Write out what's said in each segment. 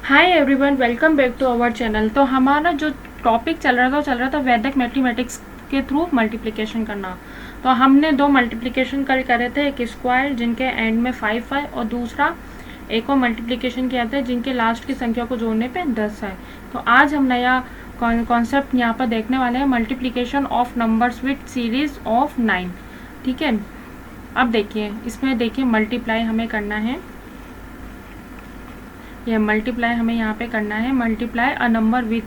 Hi everyone, welcome back to our channel. तो हमारा जो टॉपिक चल रहा था वैदिक मैथमेटिक्स के थ्रू मल्टीप्लिकेशन करना। तो हमने दो मल्टीप्लिकेशन कल करे थे, एक स्क्वायर जिनके एंड में 5 है और दूसरा एक और मल्टीप्लिकेशन किया था जिनके लास्ट की संख्या को जोड़ने पे 10 है। तो आज हम नया कॉन्सेप्ट यहाँ पर देखने वाले हैं, multiplication of numbers with series of 9। ठीक है, अब देखिए इसमें देखिए मल्टीप्लाई हमें करना है, ये मल्टीप्लाई हमें यहाँ पे करना है, मल्टीप्लाई अ नंबर विथ।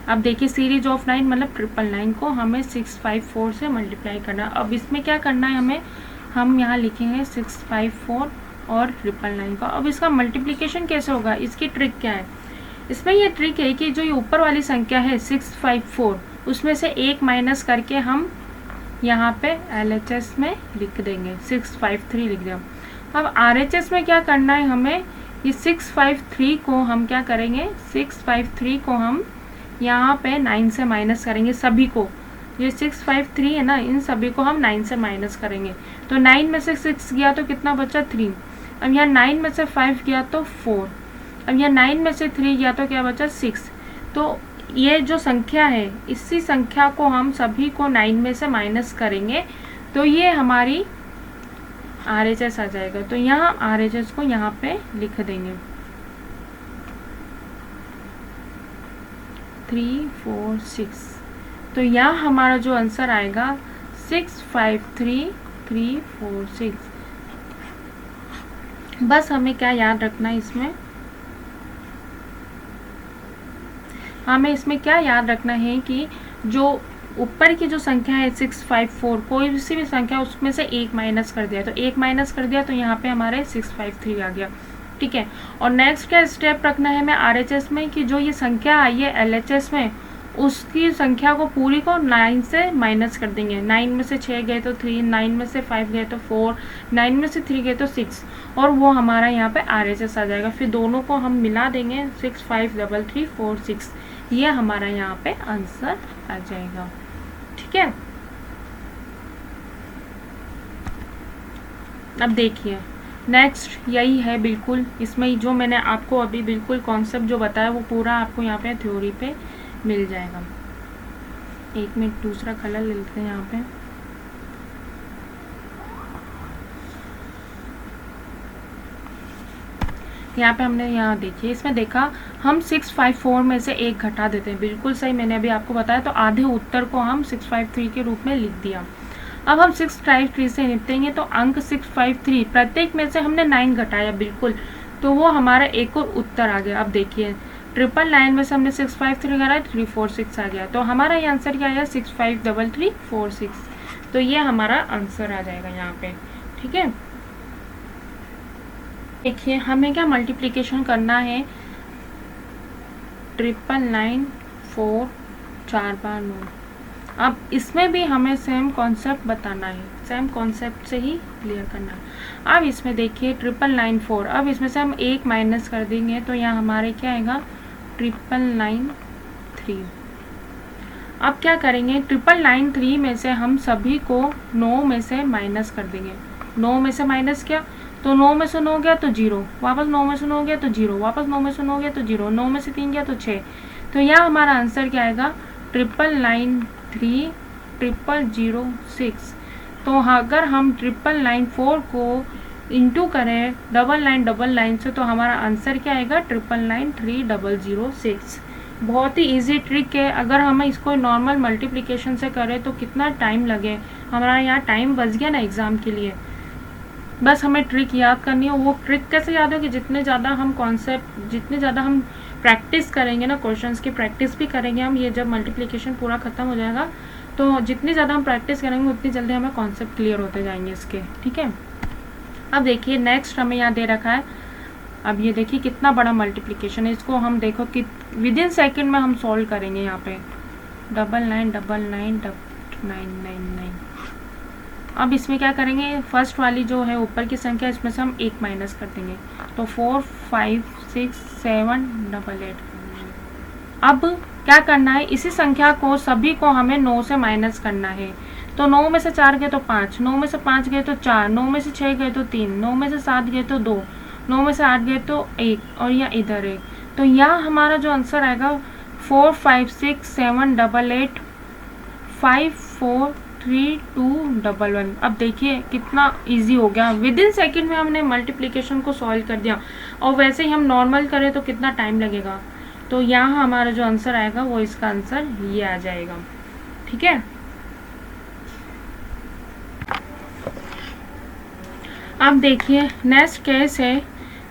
अब देखिए सीरीज ऑफ 9 मतलब 999 को हमें 654 से मल्टीप्लाई करना। अब इसमें क्या करना है हमें, हम यहाँ लिखेंगे 654 और 999 का। अब इसका मल्टीप्लिकेशन कैसे होगा, इसकी ट्रिक क्या है। इसमें ये ट्रिक है कि जो ये ऊपर वाली संख्या है 654, उसमें से एक माइनस करके हम यहाँ पे LHS में लिख देंगे, 653 लिख दें। अब RHS में क्या करना है हमें, ये 653 को हम क्या करेंगे, 653 को हम यहाँ पे 9 से माइनस करेंगे सभी को। ये 653 है ना, इन सभी को हम 9 से माइनस करेंगे। तो 9 में से 6 गया तो कितना बचा, 3। अब यहाँ 9 में से 5 गया तो 4। अब यहाँ 9 में से 3 गया तो क्या बचा, 6। तो ये जो संख्या है, इसी संख्या को हम सभी को 9 में से माइनस करेंगे तो ये हमारी RHS आ जाएगा। तो यहाँ RHS को यहाँ पे लिख देंगे 3 4 6। तो यहाँ हमारा जो आंसर आएगा 653346। बस हमें क्या याद रखना है इसमें, हमें इसमें क्या याद रखना है कि जो ऊपर की जो संख्या है 654, कोई सी भी संख्या उसमें से एक माइनस कर दिया, तो एक माइनस कर दिया तो यहाँ पे हमारे 653 आ गया। ठीक है, और नेक्स्ट क्या स्टेप रखना है हमें RHS में कि जो ये संख्या आई है LHS में, उसकी संख्या को पूरी को 9 से माइनस कर देंगे। 9 में से 6 गए तो 3, 9 में से 5 गए तो 4, 9 में से 3 गए तो 6, और वो हमारा यहाँ पे RHS आ जाएगा। फिर दोनों को हम मिला देंगे 653346, ये हमारा यहाँ पे आंसर आ जाएगा। ठीक है, अब देखिए नेक्स्ट यही है बिल्कुल, इसमें जो मैंने आपको अभी बिल्कुल कॉन्सेप्ट जो बताया वो पूरा आपको यहाँ पे थ्योरी पे मिल जाएगा। एक मिनट दूसरा कलर ले लेते हैं यहाँ पे। यहाँ पे हमने यहाँ देखिए इसमें देखा हम 654 में से एक घटा देते हैं, बिल्कुल सही मैंने अभी आपको बताया। तो आधे उत्तर को हम 653 के रूप में लिख दिया। अब हम 653 से निपटेंगे तो अंक 653, प्रत्येक में से हमने 9 घटाया बिल्कुल, तो वो हमारा एक और उत्तर आ गया। अब देखिए 999 में से हमने 653 घटाया, 346 आ गया। तो हमारा ये आंसर क्या आया, 653346। तो ये हमारा आंसर आ जाएगा यहाँ पे। ठीक है, देखिए हमें क्या मल्टीप्लिकेशन करना है, 999 4 बार 9। अब इसमें भी हमें सेम कॉन्सेप्ट बताना है, सेम कॉन्सेप्ट से ही क्लियर करना है। अब इसमें देखिए 999 अब इसमें से हम एक माइनस कर देंगे तो यहाँ हमारे क्या आएगा, 993। अब क्या करेंगे, 993 में से हम सभी को 9 में से माइनस कर देंगे। 9 में से माइनस किया तो 9 में से 9 गया तो 0, वापस 9 में से 9 गया तो 0, वापस 9 में से 9 गया तो 0, 9 में से 3 गया तो 6। तो यहाँ हमारा आंसर क्या आएगा, 993,006। तो अगर हम 994 को इंटू करें 9999 से तो हमारा आंसर क्या आएगा, 999,3006। बहुत ही इजी ट्रिक है। अगर हम इसको नॉर्मल मल्टीप्लिकेशन से करें तो कितना टाइम लगे, हमारा यहाँ टाइम बच गया ना एग्ज़ाम के लिए। बस हमें ट्रिक याद करनी है। वो ट्रिक कैसे याद होगी, जितने ज़्यादा हम कॉन्सेप्ट, जितने ज़्यादा हम प्रैक्टिस करेंगे ना, क्वेश्चंस की प्रैक्टिस भी करेंगे हम। ये जब मल्टीप्लिकेशन पूरा ख़त्म हो जाएगा तो जितनी ज़्यादा हम प्रैक्टिस करेंगे उतनी जल्दी हमें कॉन्सेप्ट क्लियर होते जाएंगे इसके। ठीक है, अब देखिए नेक्स्ट हमें यहाँ दे रखा है। अब ये देखिए कितना बड़ा मल्टीप्लिकेशन है, इसको हम देखो कि विदिन सेकेंड में हम सॉल्व करेंगे। यहाँ पे 99999999। अब इसमें क्या करेंगे, फर्स्ट वाली जो है ऊपर की संख्या, इसमें से हम एक माइनस कर देंगे तो 4 5 6 7 8 8। अब क्या करना है, इसी संख्या को सभी को हमें 9 से माइनस करना है। तो 9 में से 4 गए तो 5, 9 में से 5 गए तो 4, 9 में से 6 गए तो 3, 9 में से 7 गए तो 2, 9 में से 8 गए तो 1, और यहाँ इधर 1। तो यहाँ हमारा जो आंसर आएगा 4 5 6 7 8 8 5 4 3 2 1 1। अब देखिए कितना इजी हो गया, विद इन सेकेंड में हमने मल्टीप्लिकेशन को सॉल्व कर दिया। और वैसे ही हम नॉर्मल करें तो कितना टाइम लगेगा। तो यहाँ हमारा जो आंसर आएगा वो इसका आंसर ये आ जाएगा। ठीक है, अब देखिए नेक्स्ट केस है।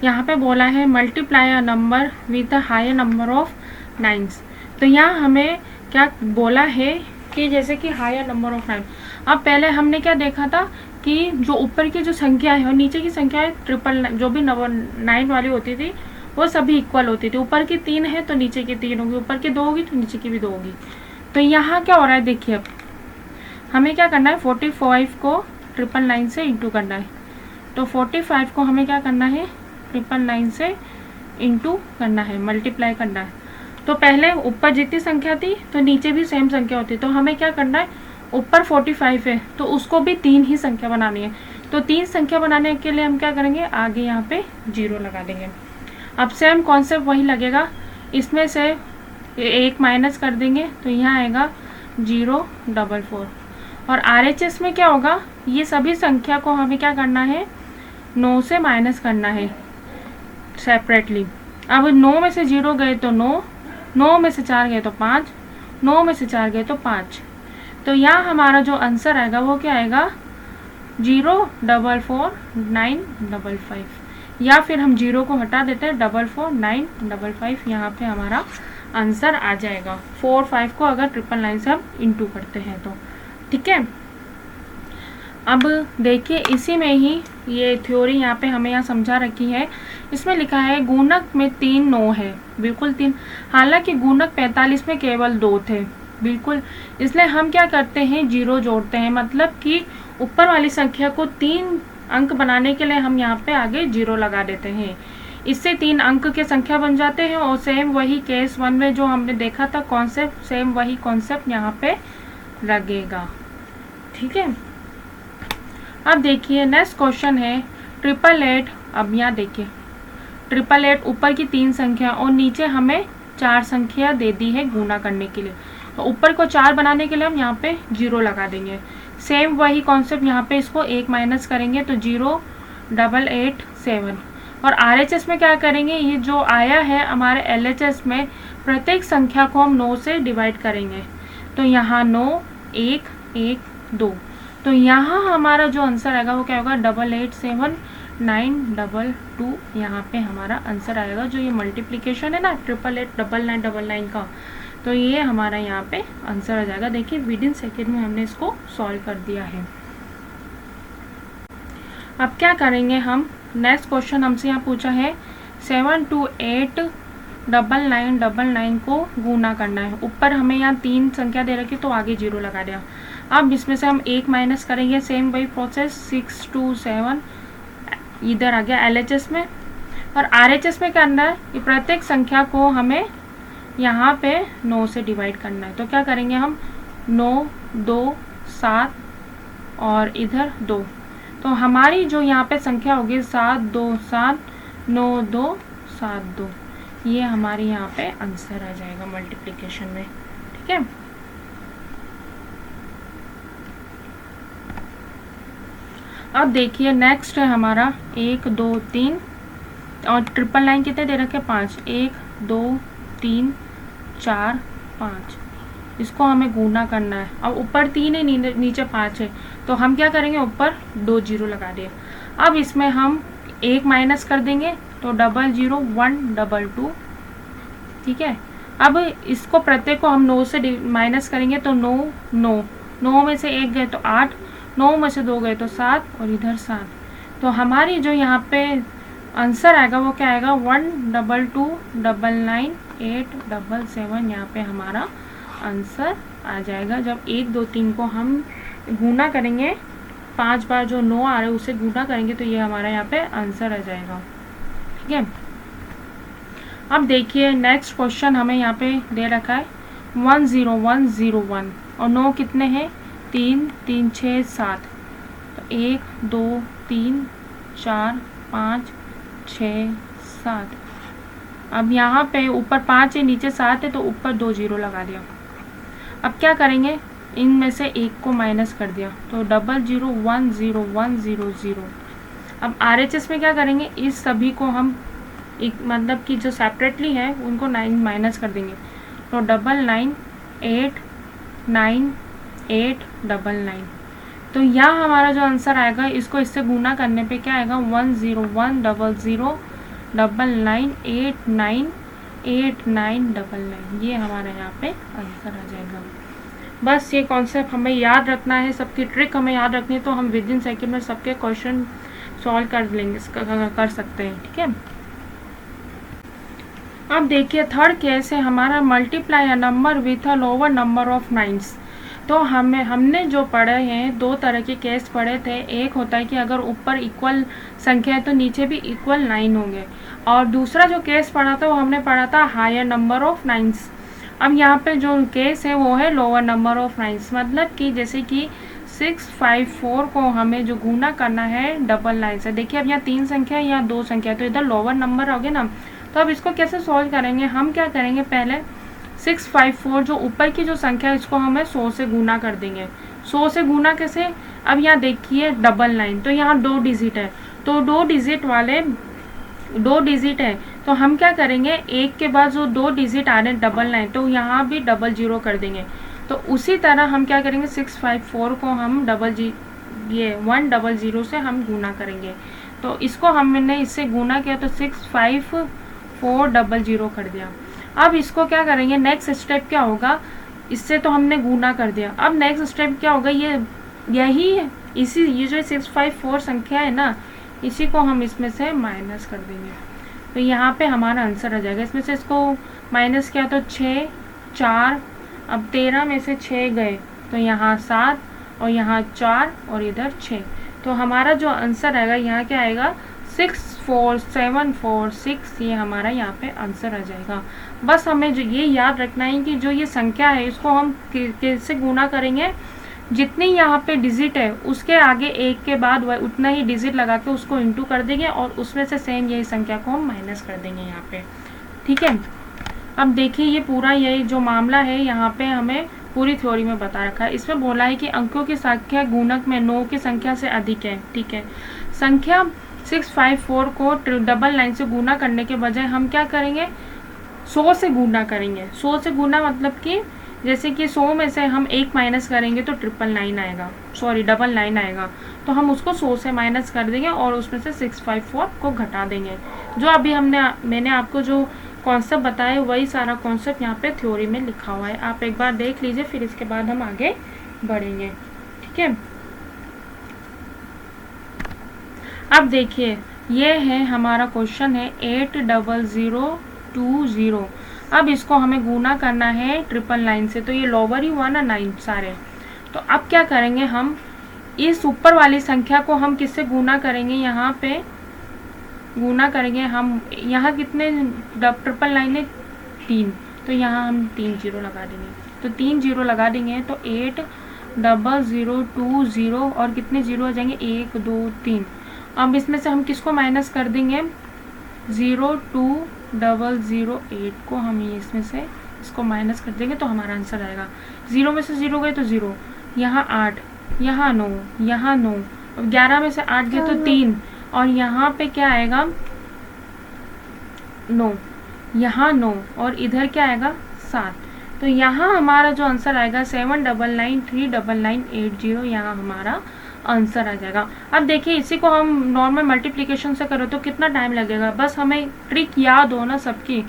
यहाँ पे बोला है multiply a number with a higher number of nines. तो यहाँ हमें क्या बोला है कि जैसे कि हायर नंबर ऑफ 9। अब पहले हमने क्या देखा था कि जो ऊपर की जो संख्या है और नीचे की संख्या है ट्रिपल, जो भी 9 वाली होती थी वो सभी इक्वल होती थी। ऊपर की 3 है तो नीचे की 3 होगी, ऊपर की 2 होगी तो नीचे की भी 2 होगी। तो यहाँ क्या हो रहा है देखिए, अब हमें क्या करना है 45 को 999 से इंटू करना है। तो 45 को हमें क्या करना है 999 से इंटू करना है, मल्टीप्लाई करना है। तो पहले ऊपर जितनी संख्या थी तो नीचे भी सेम संख्या होती, तो हमें क्या करना है ऊपर 45 है तो उसको भी 3 ही संख्या बनानी है। तो 3 संख्या बनाने के लिए हम क्या करेंगे, आगे यहाँ पे 0 लगा देंगे। अब सेम कॉन्सेप्ट वही लगेगा, इसमें से 1 माइनस कर देंगे तो यहाँ आएगा 044। और RHS में क्या होगा, ये सभी संख्या को हमें क्या करना है 9 से माइनस करना है सेपरेटली। अब 9 में से 0 गए तो 9, 9 में से 4 गए तो 5, 9 में से 4 गए तो 5। तो यहाँ हमारा जो आंसर आएगा वो क्या आएगा 044,955। या फिर हम 0 को हटा देते हैं 44,955, यहाँ पे हमारा आंसर आ जाएगा। 4 5 को अगर 999 से हम इंटू करते हैं तो। ठीक है, अब देखिए इसी में ही ये थ्योरी यहाँ पे हमें यहाँ समझा रखी है। इसमें लिखा है गुणक में 3 9 है, बिल्कुल 3। हालांकि गुणक 45 में केवल 2 थे, बिल्कुल। इसलिए हम क्या करते हैं 0 जोड़ते हैं, मतलब कि ऊपर वाली संख्या को 3 अंक बनाने के लिए हम यहाँ पे आगे 0 लगा देते हैं। इससे 3 अंक के संख्या बन जाते हैं। और सेम वही केस 1 में जो हमने देखा था कॉन्सेप्ट, सेम वही कॉन्सेप्ट यहाँ पे लगेगा। ठीक है, अब देखिए नेक्स्ट क्वेश्चन है 888। अब यहाँ देखिए 888 ऊपर की 3 संख्या और नीचे हमें 4 संख्या दे दी है गुणा करने के लिए। तो ऊपर को 4 बनाने के लिए हम यहाँ पे 0 लगा देंगे। सेम वही कॉन्सेप्ट यहाँ पे इसको 1 माइनस करेंगे तो 0,887। और RHS में क्या करेंगे, ये जो आया है हमारे LHS में प्रत्येक संख्या को हम 9 से डिवाइड करेंगे। तो यहाँ 9 1 1 2। तो यहाँ हमारा जो आंसर आएगा वो क्या होगा 887922। यहाँ पे हमारा आंसर आएगा। जो ये मल्टीप्लिकेशन है ना 8889999 का, तो ये हमारा यहाँ पे आंसर आ जाएगा। देखिए विद इन सेकेंड में हमने इसको सॉल्व कर दिया है। अब क्या करेंगे हम, नेक्स्ट क्वेश्चन हमसे यहाँ पूछा है 7289999 को गुना करना है। ऊपर हमें यहाँ 3 संख्या दे रखी तो आगे 0 लगा दिया। अब इसमें से हम 1 माइनस करेंगे, सेम वही प्रोसेस 627 इधर आ गया LHS में। और RHS में करना है कि प्रत्येक संख्या को हमें यहाँ पे 9 से डिवाइड करना है। तो क्या करेंगे हम 9 2 7 और इधर 2। तो हमारी जो यहाँ पे संख्या होगी 7 2 7 9 2 7 2। ये हमारी यहाँ पे आंसर आ जाएगा मल्टीप्लिकेशन में। ठीक है, अब देखिए नेक्स्ट है हमारा 1 2 3 और 999 कितने दे रखे 5। 1 2 3 4 5, इसको हमें गुना करना है। अब ऊपर 3 है नीचे 5 है, तो हम क्या करेंगे ऊपर 2 0 लगा दिए। अब इसमें हम 1 माइनस कर देंगे तो 00122। ठीक है, अब इसको प्रत्येक को हम 9 से माइनस करेंगे तो 9 9 9 में से 1 गए तो 8, 9 में से 2 गए तो 7 और इधर 7। तो हमारी जो यहाँ पे आंसर आएगा वो क्या आएगा 122998877। यहाँ पे हमारा आंसर आ जाएगा। जब 1 2 3 को हम गुना करेंगे 5 बार, जो 9 आ रहा है उसे गुना करेंगे तो ये हमारा यहाँ पे आंसर आ जाएगा। ठीक है, अब देखिए नेक्स्ट क्वेश्चन हमें यहाँ पे दे रखा है 10101 और 9 कितने हैं 3 3 6 7। तो 1 2 3 4 5 6 7। अब यहाँ पे ऊपर 5 है, नीचे 7 है, तो ऊपर 2 जीरो लगा दिया। अब क्या करेंगे, इनमें से एक को माइनस कर दिया, तो 00 10 100। अब RHS में क्या करेंगे, इस सभी को हम एक मतलब कि जो सेपरेटली है उनको 9 माइनस कर देंगे, तो 998989। तो यहाँ हमारा जो आंसर आएगा, इसको इससे गुना करने पे क्या आएगा, 1010099898999। ये हमारा यहाँ पे आंसर आ जाएगा। बस ये कॉन्सेप्ट हमें याद रखना है, सबकी ट्रिक हमें याद रखनी है, तो हम विद इन सेकेंड में सबके क्वेश्चन सॉल्व कर लेंगे, कर सकते हैं। ठीक है, अब देखिए थर्ड केस है हमारा, multiply a number with a lower number of nines. तो हमने जो पढ़े हैं, दो तरह के केस पढ़े थे। एक होता है कि अगर ऊपर इक्वल संख्या है तो नीचे भी इक्वल 9 होंगे, और दूसरा जो केस पढ़ा था वो हमने पढ़ा था हायर नंबर ऑफ नाइन्स। अब यहाँ पे जो केस है वो है लोअर नंबर ऑफ नाइन्स, मतलब कि जैसे कि 654 को हमें जो गुना करना है डबल 9 से। देखिए अब यहाँ 3 संख्या है, यहाँ 2 संख्या, तो इधर लोअर नंबर हो गया ना। तो अब इसको कैसे सॉल्व करेंगे, हम क्या करेंगे, पहले 654 जो ऊपर की जो संख्या है इसको हमें 100 से गुना कर देंगे। 100 से गुना कैसे, अब यहाँ देखिए डबल 9, तो यहाँ 2 डिजिट है, तो 2 डिजिट वाले 2 डिजिट है, तो हम क्या करेंगे, एक के बाद जो 2 डिजिट आ रहे हैं डबल 9, तो यहाँ भी 00 कर देंगे। तो उसी तरह हम क्या करेंगे, 654 को हम 100 से हम गुना करेंगे। तो इसको हमने इससे गुना किया तो 65400 कर दिया। अब इसको क्या करेंगे, नेक्स्ट स्टेप क्या होगा, इससे तो हमने गुना कर दिया, अब नेक्स्ट स्टेप क्या होगा, ये जो 654 संख्या है ना, इसी को हम इसमें से माइनस कर देंगे, तो यहाँ पे हमारा आंसर आ जाएगा। इसमें से इसको माइनस किया तो 6 4, अब 13 में से 6 गए तो यहाँ 7 और यहाँ 4 और इधर 6, तो हमारा जो आंसर आएगा यहाँ क्या आएगा, 64746। ये हमारा यहाँ पे आंसर आ जाएगा। बस हमें जो ये याद रखना है कि जो ये संख्या है इसको हम कैसे गुना करेंगे, जितनी यहाँ पे डिजिट है उसके आगे एक के बाद उतना ही डिजिट लगा के उसको इंटू कर देंगे, और उसमें से सेम यही संख्या को हम माइनस कर देंगे यहाँ पे। ठीक है, अब देखिए ये पूरा यही जो मामला है यहाँ पे हमें पूरी थ्योरी में बता रखा है। इसमें बोला है कि अंकों की संख्या गुणक में 9 की संख्या से अधिक है। ठीक है, संख्या 654 को 999 से गुना करने के बजाय हम क्या करेंगे, 100 से गुना करेंगे। 100 से गुना मतलब कि जैसे कि 100 में से हम 1 माइनस करेंगे तो 999 आएगा, सॉरी 99 आएगा, तो हम उसको 100 से माइनस कर देंगे और उसमें से 654 को घटा देंगे। जो अभी मैंने आपको जो कॉन्सेप्ट बताया वही सारा कॉन्सेप्ट यहाँ पे थ्योरी में लिखा हुआ है, आप एक बार देख लीजिए, फिर इसके बाद हम आगे बढ़ेंगे। ठीक है, अब देखिए ये है हमारा क्वेश्चन है 80020। अब इसको हमें गुना करना है 999 से, तो ये लोअर ही हुआ ना 9 सारे। तो अब क्या करेंगे, हम इस ऊपर वाली संख्या को हम किससे गुना करेंगे, यहाँ पे गुना करेंगे हम, यहाँ कितने 999 है 3, तो यहाँ हम 3 जीरो लगा देंगे, तो 3 जीरो लगा देंगे तो 80020 और कितने जीरो आ जाएंगे 1 2 3। अब इसमें से हम किसको माइनस कर देंगे, 02008 को हम इसमें से इसको माइनस कर देंगे, तो हमारा आंसर आएगा 0 में से 0 गए तो 0, यहाँ 8, यहाँ 9, यहाँ 9, 11 में से 8 गए तो 3, और यहाँ पे क्या आएगा 9, यहाँ 9 और इधर क्या आएगा 7। तो यहाँ हमारा जो आंसर आएगा 7993998 यहाँ हमारा आंसर आ जाएगा। अब देखिए इसी को हम नॉर्मल मल्टीप्लिकेशन से करो तो कितना टाइम लगेगा, बस हमें ट्रिक याद हो ना सबकी,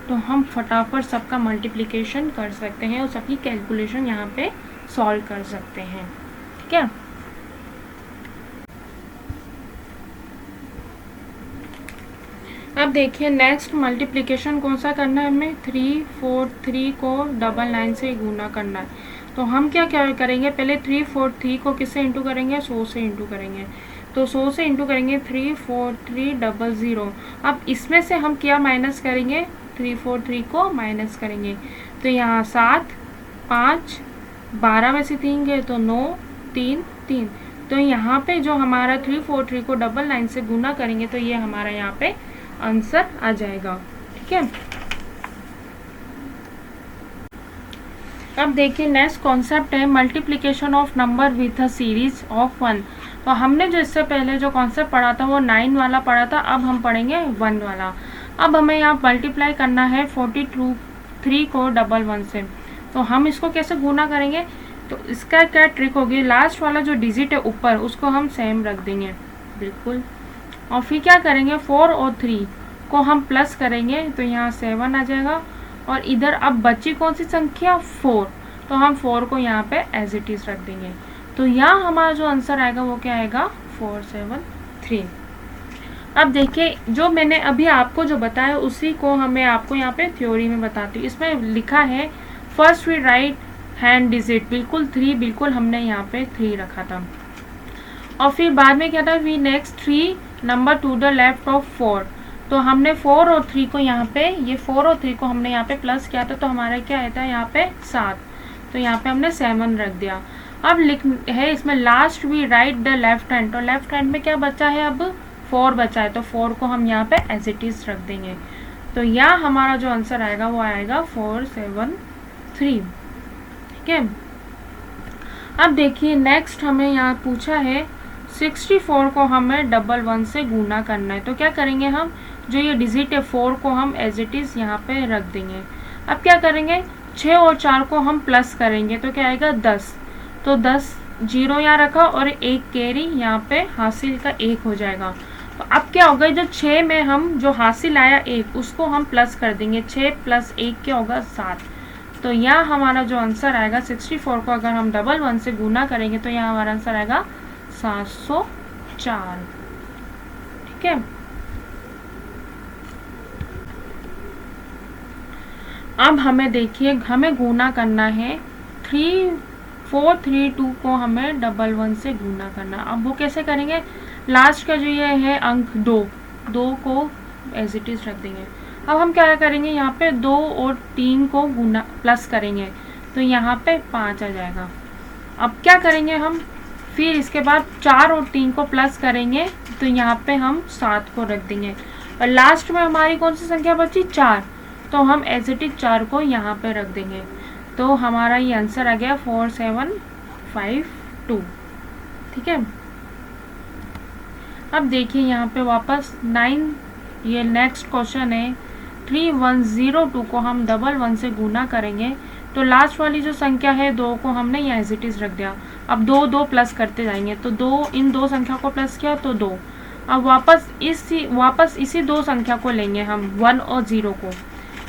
तो हम फटाफट सबका मल्टीप्लिकेशन कर सकते हैं और सबकी कैलकुलेशन यहाँ पे सॉल्व कर सकते हैं। ठीक है, अब देखिए नेक्स्ट मल्टीप्लिकेशन कौन सा करना है हमें, 343 को 999 से गुना करना है। तो हम क्या करेंगे, पहले 343 को किससे इंटू करेंगे, 100 से इंटू करेंगे, तो 100 से इंटू करेंगे 34300। अब इसमें से हम क्या माइनस करेंगे, 343 को माइनस करेंगे, तो यहाँ 7 5, 12 में से 3 गए तो 9 3 3, तो यहाँ पे जो हमारा 343 को 999 से गुना करेंगे तो ये हमारा यहाँ पे आंसर आ जाएगा। ठीक ठीक है। अब देखिए नेक्स्ट कॉन्सेप्ट है multiplication of number with a series of 1। तो हमने जो इससे पहले जो कॉन्सेप्ट पढ़ा था वो 9 वाला पढ़ा था, अब हम पढ़ेंगे 1 वाला। अब हमें यहाँ मल्टीप्लाई करना है 43 को 11 से। तो हम इसको कैसे गुना करेंगे, तो इसका क्या ट्रिक होगी, लास्ट वाला जो डिजिट है ऊपर उसको हम सेम रख देंगे बिल्कुल, और फिर क्या करेंगे 4 और 3 को हम प्लस करेंगे तो यहाँ 7 आ जाएगा, और इधर अब बची कौन सी संख्या 4, तो हम 4 को यहाँ पे एज इट इज रख देंगे। तो यहाँ हमारा जो आंसर आएगा वो क्या आएगा 473। अब देखिए जो मैंने अभी आपको जो बताया उसी को हमें आपको यहाँ पे थ्योरी में बताती हूँ। इसमें लिखा है first we right hand digit, बिल्कुल 3, बिल्कुल हमने यहाँ पे 3 रखा था, और फिर बाद में क्या था we next 3 number two the left of 4। तो हमने 4 और 3 को यहाँ पे, ये 4 और 3 को हमने यहाँ पे प्लस किया था, तो हमारा क्या आया था यहाँ पे 7, तो यहाँ पे हमने 7 रख दिया। अब लिख है इसमें last we write the left hand, तो लेफ्ट हैंड में क्या बचा है अब 4 बचा है, तो 4 को हम यहाँ पे एज इट इज रख देंगे। तो यहाँ हमारा जो आंसर आएगा वो आएगा 473। ठीक है। अब देखिए नेक्स्ट हमें यहाँ पूछा है 64 को हमें 11 से गुना करना है। तो क्या करेंगे हम, जो ये डिजिट है 4 को हम एज इट इज यहाँ पे रख देंगे। अब क्या करेंगे 6 और 4 को हम प्लस करेंगे तो क्या आएगा 10, तो 10 जीरो यहाँ रखा और एक कैरी यहाँ पे हासिल का 1 हो जाएगा। तो अब क्या होगा, जो 6 में हम जो हासिल आया 1 उसको हम प्लस कर देंगे, 6 प्लस 1 क्या होगा 7। तो यहाँ हमारा जो आंसर आएगा 64 को अगर हम 11 से गुना करेंगे तो यहाँ हमारा आंसर आएगा 704। ठीक है। अब हमें देखिए हमें गुना करना है 3432 को हमें 11 से गुना करना। अब वो कैसे करेंगे, लास्ट का जो ये है अंक 2 को एज इट इज रख देंगे। अब हम क्या करेंगे, यहाँ पे 2 और 3 को गुना प्लस करेंगे तो यहाँ पे 5 आ जाएगा। अब क्या करेंगे हम, फिर इसके बाद 4 और 3 को प्लस करेंगे तो यहाँ पे हम 7 को रख देंगे, और लास्ट में हमारी कौन सी संख्या बची 4, तो हम एज इट इज 4 को यहाँ पे रख देंगे। तो हमारा ये आंसर आ गया 4752। ठीक है। अब देखिए यहाँ पे वापस 9, ये नेक्स्ट क्वेश्चन है 3102 को हम 11 से गुना करेंगे तो लास्ट वाली जो संख्या है 2 को हमने यहाँ एज इट इज रख दिया। अब 2 प्लस करते जाएंगे तो 2 इन 2 संख्या को प्लस किया तो 2। अब वापस इसी 2 संख्या को लेंगे हम 1 और 0 को,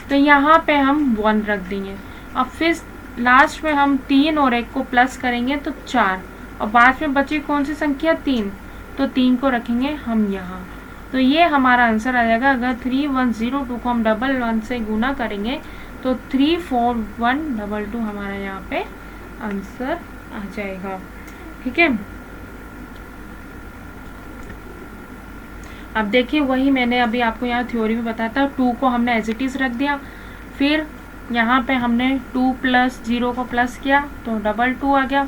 तो यहाँ पे हम 1 रख देंगे। अब फिर लास्ट में हम 3 और 1 को प्लस करेंगे तो 4, और बाद में बची कौन सी संख्या 3, तो 3 को रखेंगे हम यहाँ। तो ये हमारा आंसर आ जाएगा, अगर 3102 को हम 11 से गुना करेंगे तो 34122 हमारा यहाँ पे आंसर आ जाएगा। ठीक है। अब देखिए वही मैंने अभी आपको यहाँ थ्योरी में बताया था, 2 को हमने एज इट इज रख दिया, फिर यहाँ पे हमने 2 प्लस 0 को प्लस किया तो 22 आ गया,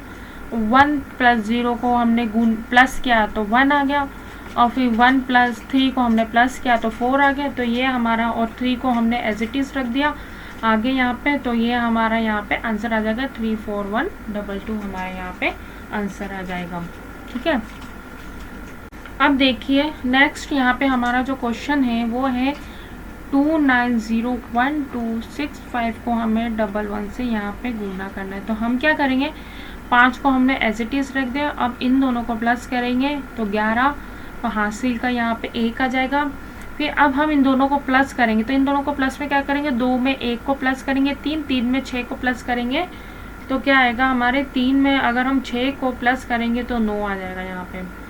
1 प्लस 0 को हमने प्लस किया तो 1 आ गया, और फिर 1 प्लस 3 को हमने प्लस किया तो 4 आ गया। तो ये हमारा, और 3 को हमने एज इट इज रख दिया आगे यहाँ पे, तो ये हमारा यहाँ पे आंसर आ जाएगा 34122 हमारा यहाँ पे आंसर आ जाएगा। ठीक है। अब देखिए नेक्स्ट यहाँ पे हमारा जो क्वेश्चन है वो है 290125 को हमें 11 से यहाँ पे गुना करना है। तो हम क्या करेंगे, 5 को हमने एज इट इज रख दिया, अब इन दोनों को प्लस करेंगे तो 11, और हासिल का यहाँ पे 1 आ जाएगा। फिर अब हम इन दोनों को प्लस करेंगे तो इन दोनों को प्लस में क्या करेंगे, 2 में 1 को प्लस करेंगे 3 में 6 को प्लस करेंगे तो क्या आएगा हमारे 3 में अगर हम 6 को प्लस करेंगे तो 9 आ जाएगा यहाँ पे।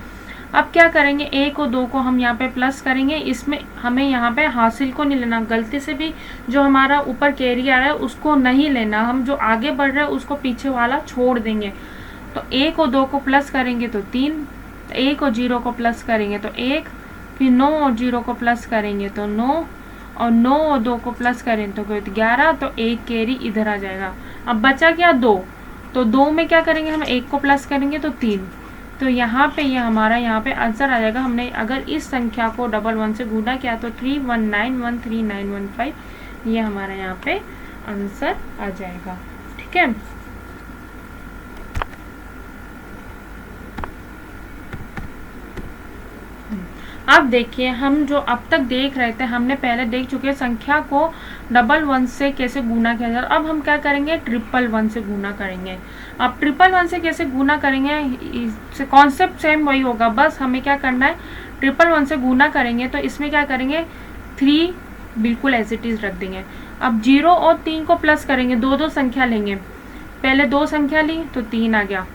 अब क्या करेंगे, 1 और 2 को हम यहाँ पे प्लस करेंगे, इसमें हमें यहाँ पे हासिल को नहीं लेना, गलती से भी जो हमारा ऊपर कैरी आ रहा है उसको नहीं लेना, हम जो आगे बढ़ रहे हैं उसको पीछे वाला छोड़ देंगे। तो 1 और 2 को प्लस करेंगे तो 3, 1 और 0 को प्लस करेंगे तो 1, फिर 9 और 0 को प्लस करेंगे तो 9, और 9 और 2 को प्लस करें तो 11, तो 1 कैरी इधर आ जाएगा। अब बचा क्या 2, तो 2 में क्या करेंगे हम 1 को प्लस करेंगे तो 3, तो यहाँ पे ये हमारा यहाँ पे आंसर आ जाएगा। हमने अगर इस संख्या को 11 से गुना किया तो 319139115 ये हमारा यहाँ पे आंसर आ जाएगा। ठीक है, अब देखिए हम जो अब तक देख रहे थे, हमने पहले देख चुके संख्या को 11 से कैसे गुना किया जाए। अब हम क्या करेंगे, 111 से गुना करेंगे। अब 111 से कैसे गुना करेंगे, इससे कॉन्सेप्ट सेम वही होगा, बस हमें क्या करना है, 111 से गुना करेंगे तो इसमें क्या करेंगे, 3 बिल्कुल एज इट इज रख देंगे। अब 0 और 3 को प्लस करेंगे, दो संख्या लेंगे, पहले 2 संख्या ली तो 3 आ गया।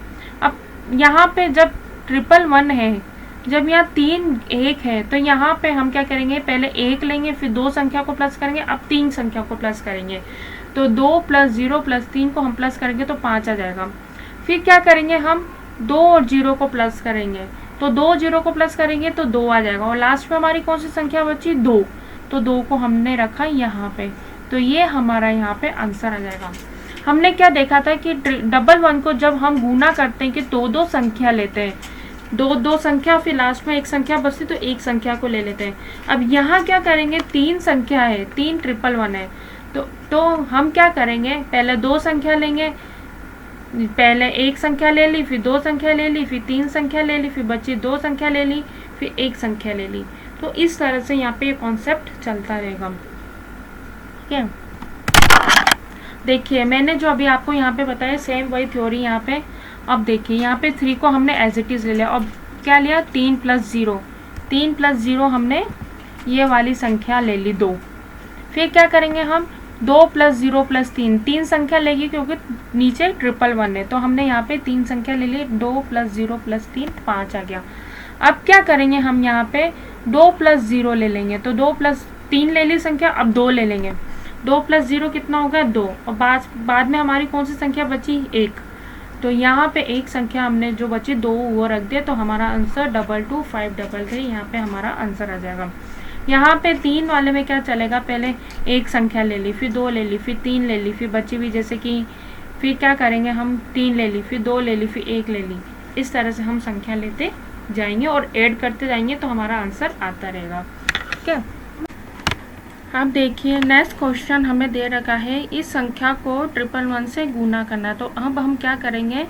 अब यहाँ पे जब 111 है, जब यहाँ 3 1 है तो यहाँ पे हम क्या करेंगे, पहले 1 लेंगे, फिर 2 संख्या को प्लस करेंगे, अब 3 संख्या को प्लस करेंगे। तो 2 + 0 + 3 को हम प्लस करेंगे तो 5 आ जाएगा। फिर क्या करेंगे, हम 2 और 0 को प्लस करेंगे, तो 2 0 को प्लस करेंगे तो 2 आ जाएगा। और लास्ट में हमारी कौन सी संख्या बची, 2, तो 2 को हमने रखा यहाँ पे, तो ये हमारा यहाँ पे आंसर आ जाएगा। हमने क्या देखा था कि 11 को जब हम गुना करते हैं कि 2 संख्या लेते हैं, 2 संख्या, फिर लास्ट में एक संख्या बचती तो एक संख्या को ले लेते हैं। अब यहाँ क्या करेंगे, 3 संख्या है, 3 111 है, तो हम क्या करेंगे, पहले 2 संख्या लेंगे, पहले एक संख्या ले ली, फिर 2 संख्या ले ली, फिर 3 संख्या ले ली, फिर बची 2 संख्या ले ली, फिर एक संख्या ले ली। तो इस तरह से यहाँ पे ये कॉन्सेप्ट चलता रहेगा। ठीक है, देखिए मैंने जो अभी आपको यहाँ पे बताया सेम वही थ्योरी यहाँ पे। अब देखिए यहाँ पे 3 को हमने एज इट इज ले लिया, अब क्या लिया, 3 + 0, 3 + 0 हमने ये वाली संख्या ले ली 2। फिर क्या करेंगे हम, 2 + 0 + 3, 3 संख्या लेगी क्योंकि नीचे 111 है, तो हमने यहाँ पे 3 संख्या ले ली, 2 + 0 + 3 5 आ गया। अब क्या करेंगे, हम यहाँ पे 2 + 0 ले लेंगे, तो 2 + 3 ले ली संख्या, अब 2 ले लेंगे, 2 + 0 कितना होगा, 2, और बाद में हमारी कौन सी संख्या बची, 1, तो यहाँ पे एक संख्या हमने जो बची 2 वो रख दिया, तो हमारा आंसर 22533 यहाँ पे हमारा आंसर आ जाएगा। यहाँ पे 3 वाले में क्या चलेगा, पहले एक संख्या ले ली, फिर 2 ले ली, फिर 3 ले ली, फिर बची हुई जैसे कि फिर क्या करेंगे, हम 3 ले ली, फिर 2 ले ली, फिर 1 ले ली, इस तरह से हम संख्या लेते जाएंगे और ऐड करते जाएंगे तो हमारा आंसर आता रहेगा। ठीक है, अब देखिए नेक्स्ट क्वेश्चन हमें दे रखा है, इस संख्या को 111 से गुना करना है। तो अब हम क्या करेंगे,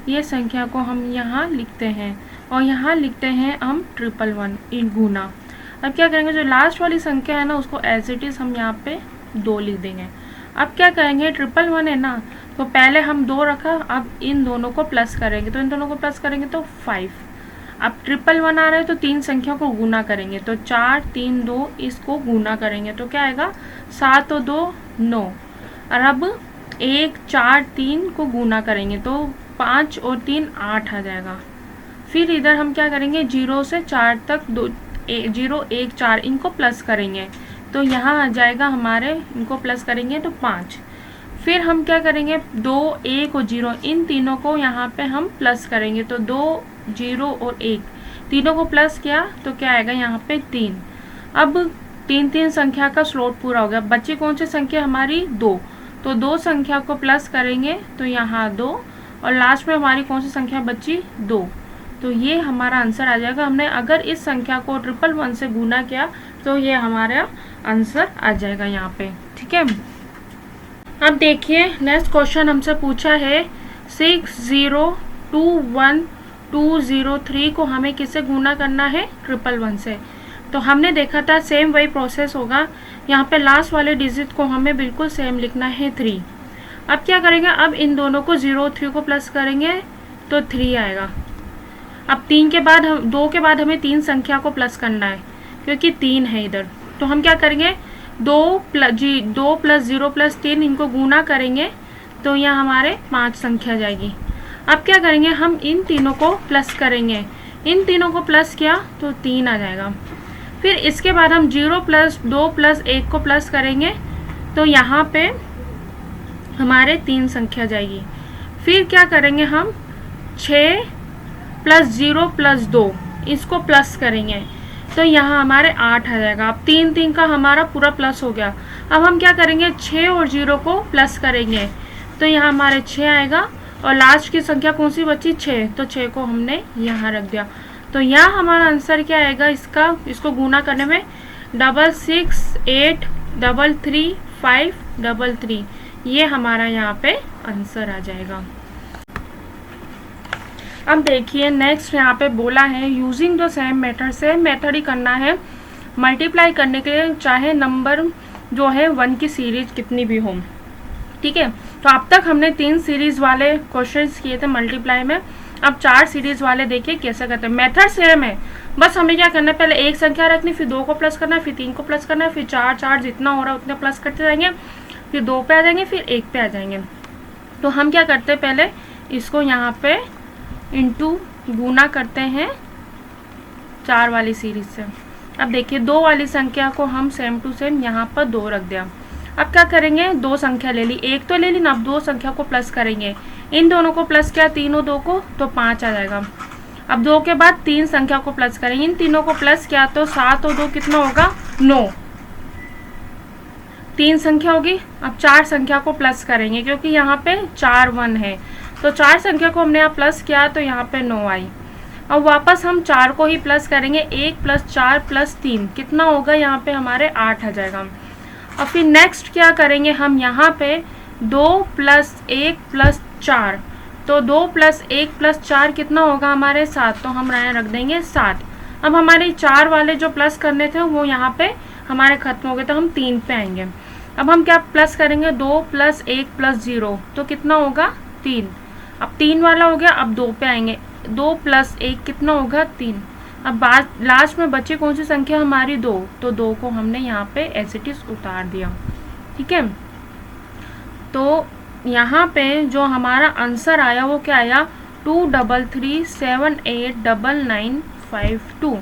ये संख्या को हम यहाँ लिखते हैं और यहाँ लिखते हैं हम 111 इन गुना। अब क्या करेंगे, जो लास्ट वाली संख्या है ना उसको एज इट इज़ हम यहाँ पे 2 लिख देंगे। अब क्या करेंगे, 111 है ना, तो पहले हम 2 रखा, अब इन दोनों को प्लस करेंगे, तो इन दोनों को प्लस करेंगे तो 5। अब 111 आ रहा है तो 3 संख्या को गुना करेंगे, तो 4 3 2 इसको गुना करेंगे तो क्या आएगा, 7 और 2 9, और अब 1 4 3 को गुना करेंगे तो 5 और 3 8 आ जाएगा। फिर इधर हम क्या करेंगे, 0 से 4 तक 0 1 4 इनको प्लस करेंगे तो यहाँ आ जाएगा हमारे, इनको प्लस करेंगे तो 5। फिर हम क्या करेंगे, 2 1 और 0 इन तीनों को यहाँ पे हम प्लस करेंगे, तो 2 0 और 1 तीनों को प्लस किया तो क्या आएगा यहाँ पे 3। अब 3 3 संख्या का स्लॉट पूरा हो गया, बची कौन सी संख्या हमारी, 2, तो 2 संख्या को प्लस करेंगे तो यहाँ 2, और लास्ट में हमारी कौन सी संख्या बची, 2, तो ये हमारा आंसर आ जाएगा। हमने अगर इस संख्या को 111 से गुना किया तो ये हमारा आंसर आ जाएगा यहाँ पे। ठीक है, अब देखिए नेक्स्ट क्वेश्चन हमसे पूछा है 602123 को हमें किससे गुना करना है, 111 से। तो हमने देखा था सेम वही प्रोसेस होगा, यहाँ पे लास्ट वाले डिजिट को हमें बिल्कुल सेम लिखना है 3। अब क्या करेंगे, अब इन दोनों को 0 और 3 को प्लस करेंगे तो 3 आएगा। अब 3 के बाद 2 के बाद हमें 3 संख्या को प्लस करना है क्योंकि 3 है इधर, तो हम क्या करेंगे, 2 + 0 + 3 इनको गुना करेंगे तो यहाँ हमारे 5 संख्या जाएगी। अब क्या करेंगे, हम इन तीनों को प्लस करेंगे, इन तीनों को प्लस किया तो 3 आ जाएगा। फिर इसके बाद हम 0 + 2 + 1 को प्लस करेंगे तो यहाँ पे हमारे 3 संख्या जाएगी। फिर क्या करेंगे, हम 6 + 0 + 2 इसको प्लस करेंगे तो यहाँ हमारे 8 आ जाएगा। अब 3 3 का हमारा पूरा प्लस हो गया। अब हम क्या करेंगे, 6 और 0 को प्लस करेंगे तो यहाँ हमारे 6 आएगा, और लास्ट की संख्या कौन सी बची, 6, तो 6 को हमने यहाँ रख दिया। तो यहाँ हमारा आंसर क्या आएगा इसका, इसको गुना करने में 66833533, ये हमारा यहाँ पे आंसर आ जाएगा। अब देखिए नेक्स्ट यहाँ पे बोला है using the same method, same method ही करना है मल्टीप्लाई करने के लिए, चाहे नंबर जो है 1 की सीरीज कितनी भी हो। ठीक है, तो अब तक हमने 3 सीरीज वाले क्वेश्चंस किए थे मल्टीप्लाई में, अब 4 सीरीज वाले देखिए कैसे करते हैं। मेथड सेम है, बस हमें क्या करना है, पहले एक संख्या रखनी, फिर 2 को प्लस करना है, फिर 3 को प्लस करना है, फिर 4 जितना हो रहा है उतना प्लस करते जाएंगे, फिर 2 पे आ जाएंगे, फिर 1 पे आ जाएंगे। तो हम क्या करते हैं, पहले इसको यहाँ पे इंटू गुना करते हैं 4 वाली सीरीज से। अब देखिए 2 वाली संख्या को हम सेम टू सेम यहाँ पर 2 रख दिया। अब क्या करेंगे, 2 संख्या ले ली, एक तो ले ली ना, अब 2 संख्या को प्लस करेंगे, इन दोनों को प्लस किया, तीनों 2 को, तो 5 आ जाएगा। अब 2 के बाद 3 संख्या को प्लस करेंगे, इन तीनों को प्लस किया तो 7 और 2 कितना होगा, 9, 3 संख्या होगी। अब 4 संख्या को प्लस करेंगे क्योंकि यहाँ पे 4 1 है, तो 4 संख्या को हमने यहाँ प्लस किया तो यहाँ पे 9 आई। अब वापस हम 4 को ही प्लस करेंगे, 1 + 4 + 3 कितना होगा, यहाँ पे हमारे 8 आ जाएगा। और फिर नेक्स्ट क्या करेंगे, हम यहाँ पे 2 + 1 + 4, तो 2 + 1 + 4 कितना होगा हमारे 7, तो हम यहाँ रख देंगे 7। अब हमारे 4 वाले जो प्लस करने थे वो यहाँ पे हमारे खत्म हो गए, तो हम 3 पे आएंगे। अब हम क्या प्लस करेंगे, 2 + 1 + 0, तो कितना होगा 3। अब 3 वाला हो गया, अब 2 पे आएंगे, 2 + 1 कितना होगा 3। अब लास्ट में बची कौन सी संख्या हमारी 2, तो 2 को हमने यहाँ पे एज इट इज उतार दिया। ठीक है, तो यहाँ पे जो हमारा आंसर आया वो क्या आया, 233789952,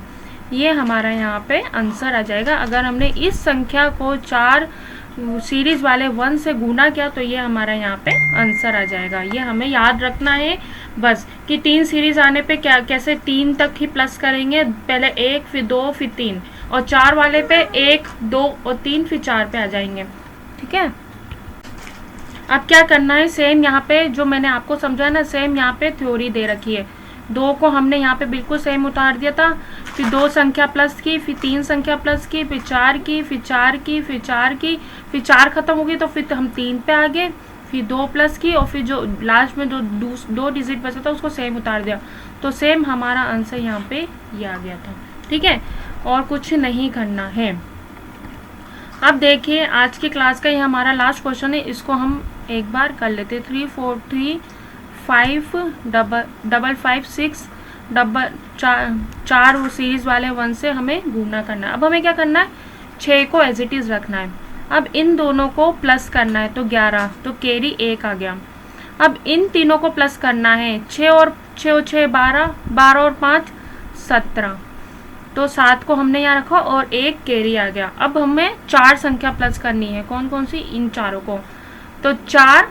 ये हमारा यहाँ पे आंसर आ जाएगा। अगर हमने इस संख्या को 4 सीरीज वाले 1 से गुना किया तो ये हमारा यहाँ पे आंसर आ जाएगा। ये हमें याद रखना है बस कि 3 सीरीज आने पे क्या कैसे 3 तक ही प्लस करेंगे, पहले 1 फिर 2 फिर 3, और 4 वाले पे 1 2 और 3 फिर 4 पे आ जाएंगे। ठीक है, अब क्या करना है, सेम यहाँ पे जो मैंने आपको समझाया ना, सेम यहाँ पे थ्योरी दे रखी है। 2 को हमने यहाँ पे बिल्कुल सेम उतार दिया था, फिर 2 संख्या प्लस की, फिर 3 संख्या प्लस की, फिर 4 की, फिर 4 की, फिर 4 की, फिर 4 खत्म हो गई तो फिर हम 3 पे आ गए, फिर 2 प्लस की, और फिर जो लास्ट में जो 2 डिजिट बचा था उसको सेम उतार दिया, तो सेम हमारा आंसर यहाँ पे ये आ गया था। ठीक है, और कुछ नहीं करना है। अब देखिए आज की क्लास का ये हमारा लास्ट क्वेश्चन है, इसको हम एक बार कर लेते। 3 4 3 5 5 5 6 4 सीरीज वाले 1 से हमें गुना करना है। अब हमें क्या करना है, 6 को एज इट इज रखना है। अब इन दोनों को प्लस करना है तो 11, तो कैरी 1 आ गया। अब इन तीनों को प्लस करना है, 6 और 6 12, 12 और 5 17, तो 7 को हमने यहाँ रखा और 1 कैरी आ गया। अब हमें 4 संख्या प्लस करनी है, कौन कौन सी, इन चारों को, तो 4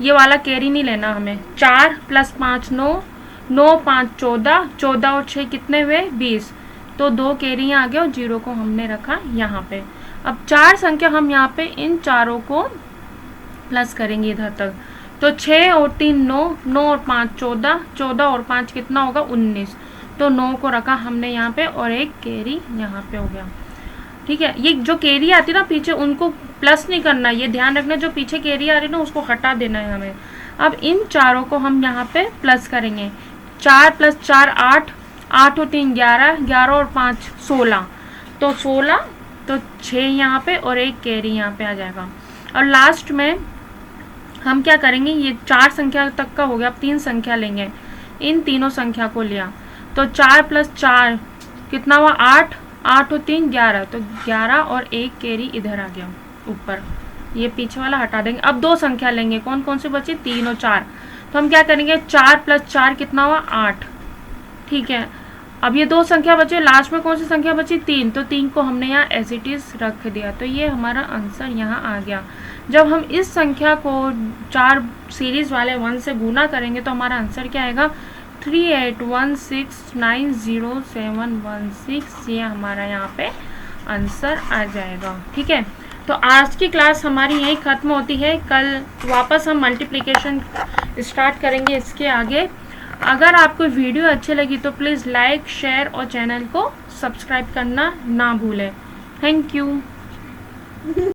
ये वाला कैरी नहीं लेना हमें, 4 + 5 9, 9 5 14, 14 और 6 कितने हुए 20, तो 2 कैरी आ गए और 0 को हमने रखा यहाँ पे। अब 4 संख्या हम यहाँ पे इन चारों को प्लस करेंगे इधर तक, तो 6 और 3 9, 9 और 5 14, 14 और 5 कितना होगा 19, तो 9 को रखा हमने यहाँ पे और 1 कैरी यहाँ पे हो गया। ठीक है, ये जो कैरी आती है ना पीछे उनको प्लस नहीं करना, ये ध्यान रखना, जो पीछे कैरी आ रही है ना उसको हटा देना है हमें। अब इन चारों को हम यहाँ पे प्लस करेंगे, 4 + 4 8, 8 और 3 11, 11 और 5 16, तो 16, तो 6 यहाँ पे और 1 कैरी यहाँ पे आ जाएगा। और लास्ट में हम क्या करेंगे, ये 4 संख्या तक का हो गया, अब 3 संख्या लेंगे, इन तीनों संख्या को लिया, तो 4 + 4 कितना हुआ 8, 8 और 3 11, तो 11 और 1 कैरी इधर आ गया ऊपर, ये पीछे वाला हटा देंगे। अब 2 संख्या लेंगे, कौन कौन से बची 3 और 4, तो हम क्या करेंगे 4 + 4 कितना हुआ 8। ठीक है, अब ये 2 संख्या बचे, लास्ट में कौन सी संख्या बची 3, तो 3 को हमने यहाँ एज इट इज रख दिया, तो ये हमारा आंसर यहाँ आ गया। जब हम इस संख्या को 4 सीरीज वाले 1 से गुना करेंगे तो हमारा आंसर क्या आएगा 3816907116, ये हमारा यहाँ पे आंसर आ जाएगा। ठीक है, तो आज की क्लास हमारी यहीं ख़त्म होती है, कल वापस हम मल्टीप्लिकेशन स्टार्ट करेंगे इसके आगे। अगर आपको वीडियो अच्छी लगी तो प्लीज़ लाइक, शेयर और चैनल को सब्सक्राइब करना ना भूलें। Thank you.